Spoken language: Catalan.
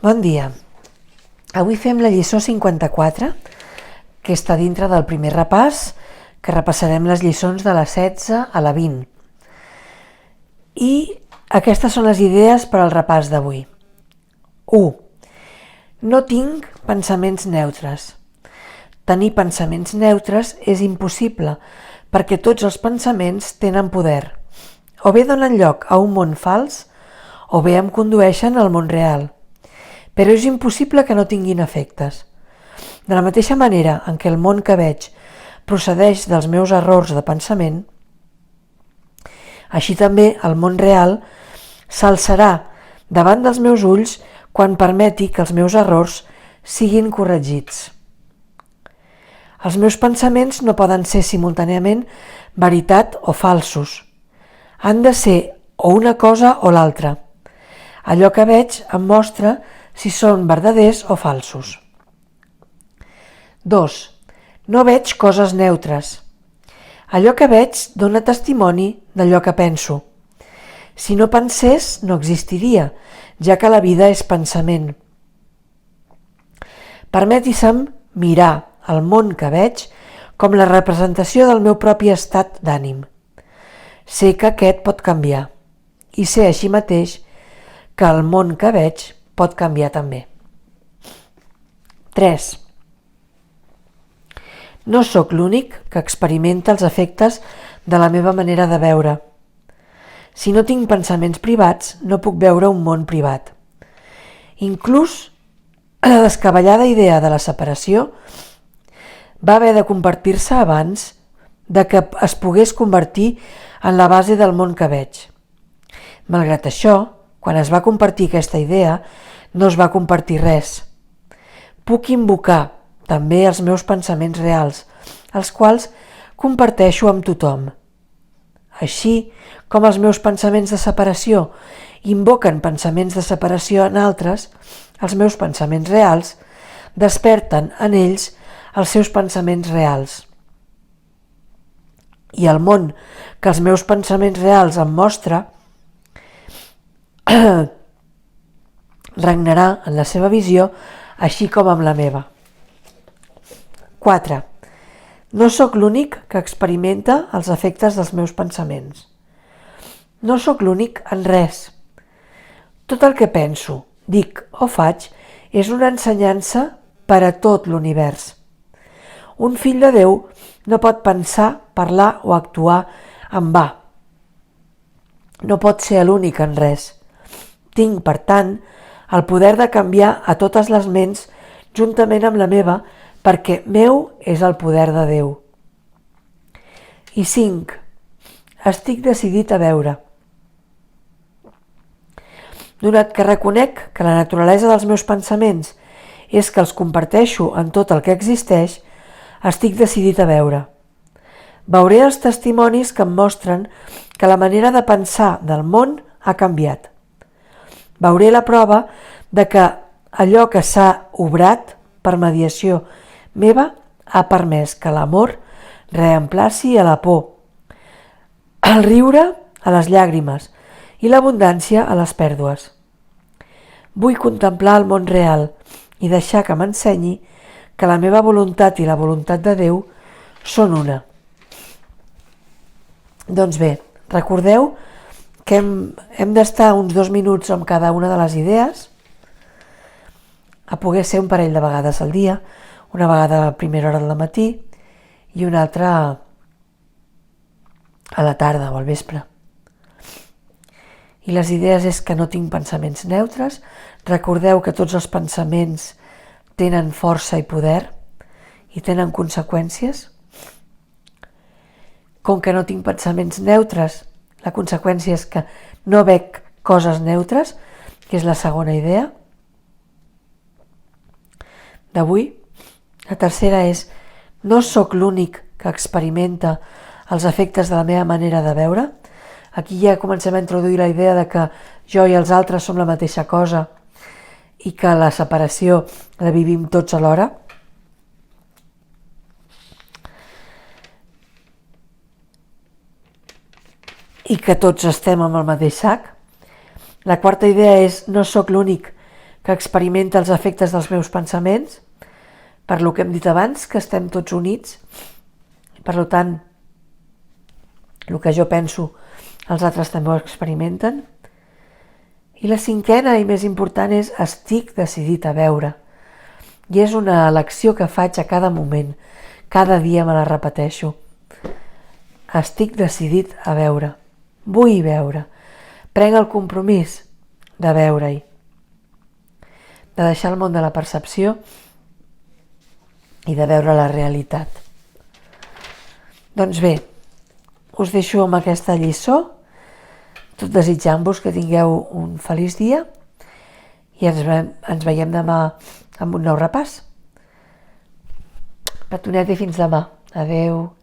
Bon dia. Avui fem la lliçó 54, que està dintre del primer repàs, que repassarem les lliçons de la 16 a la 20. I aquestes són les idees per al repàs d'avui. 1. No tinc pensaments neutres. Tenir pensaments neutres és impossible, perquè tots els pensaments tenen poder. O bé donen lloc a un món fals, o bé em condueixen al món real. Però és impossible que no tinguin efectes. De la mateixa manera en què el món que veig procedeix dels meus errors de pensament, així també el món real s'alçarà davant dels meus ulls quan permeti que els meus errors siguin corregits. Els meus pensaments no poden ser simultàniament veritat o falsos. Han de ser o una cosa o l'altra. Allò que veig em mostra si són verdaders o falsos. 2. No veig coses neutres. Allò que veig dona testimoni d'allò que penso. Si no pensés, no existiria, ja que la vida és pensament. Permeti-se'm mirar el món que veig com la representació del meu propi estat d'ànim. Sé que aquest pot canviar, i sé així mateix que el món que veig pot canviar també. 3. No sóc l'únic que experimenta els efectes de la meva manera de veure. Si no tinc pensaments privats, no puc veure un món privat. Inclús la descabellada idea de la separació va haver de compartir-se abans de que es pogués convertir en la base del món que veig. Malgrat això, quan es va compartir aquesta idea, no es va compartir res. Puc invocar també els meus pensaments reals, els quals comparteixo amb tothom. Així com els meus pensaments de separació invoquen pensaments de separació en altres, els meus pensaments reals desperten en ells els seus pensaments reals. I el món que els meus pensaments reals em mostra regnarà en la seva visió, així com amb la meva. 4. No sóc l'únic que experimenta els efectes dels meus pensaments. No sóc l'únic en res. Tot el que penso, dic o faig és una ensenyança per a tot l'univers. Un fill de Déu no pot pensar, parlar o actuar en va. No pot ser l'únic en res. Tinc, per tant, el poder de canviar a totes les ments juntament amb la meva, perquè meu és el poder de Déu. I 5. Estic decidit a veure. Donat que reconec que la naturalesa dels meus pensaments és que els comparteixo en tot el que existeix, estic decidit a veure. Veuré els testimonis que em mostren que la manera de pensar del món ha canviat. Veuré la prova de que allò que s'ha obrat per mediació meva ha permès que l'amor reemplaci a la por, el riure a les llàgrimes i l'abundància a les pèrdues. Vull contemplar el món real i deixar que m'ensenyi que la meva voluntat i la voluntat de Déu són una. Doncs bé, recordeu que hem d'estar uns 2 minuts amb cada una de les idees, a poder ser un parell de vegades al dia, una vegada a primera hora del matí i una altra a la tarda o al vespre. I les idees és que no tinc pensaments neutres. Recordeu que tots els pensaments tenen força i poder i tenen conseqüències. Com que no tinc pensaments neutres, la conseqüència és que no veig coses neutres, que és la segona idea d'avui. La tercera és no sóc l'únic que experimenta els efectes de la meva manera de veure. Aquí ja comencem a introduir la idea de que jo i els altres som la mateixa cosa i que la separació la vivim tots alhora. I que tots estem amb el mateix sac. La quarta idea és no sóc l'únic que experimenta els efectes dels meus pensaments, per lo que hem dit abans, que estem tots units. Per tant, el que jo penso, els altres també ho experimenten. I la cinquena i més important és estic decidit a veure. I és una elecció que faig a cada moment. Cada dia me la repeteixo. Estic decidit a veure. Vull veure. Prenc el compromís de veure-hi. De deixar el món de la percepció i de veure la realitat. Doncs bé, us deixo amb aquesta lliçó, tot desitjant-vos que tingueu un feliç dia i ens veiem demà amb un nou repàs. Petonet i fins demà. Adeu.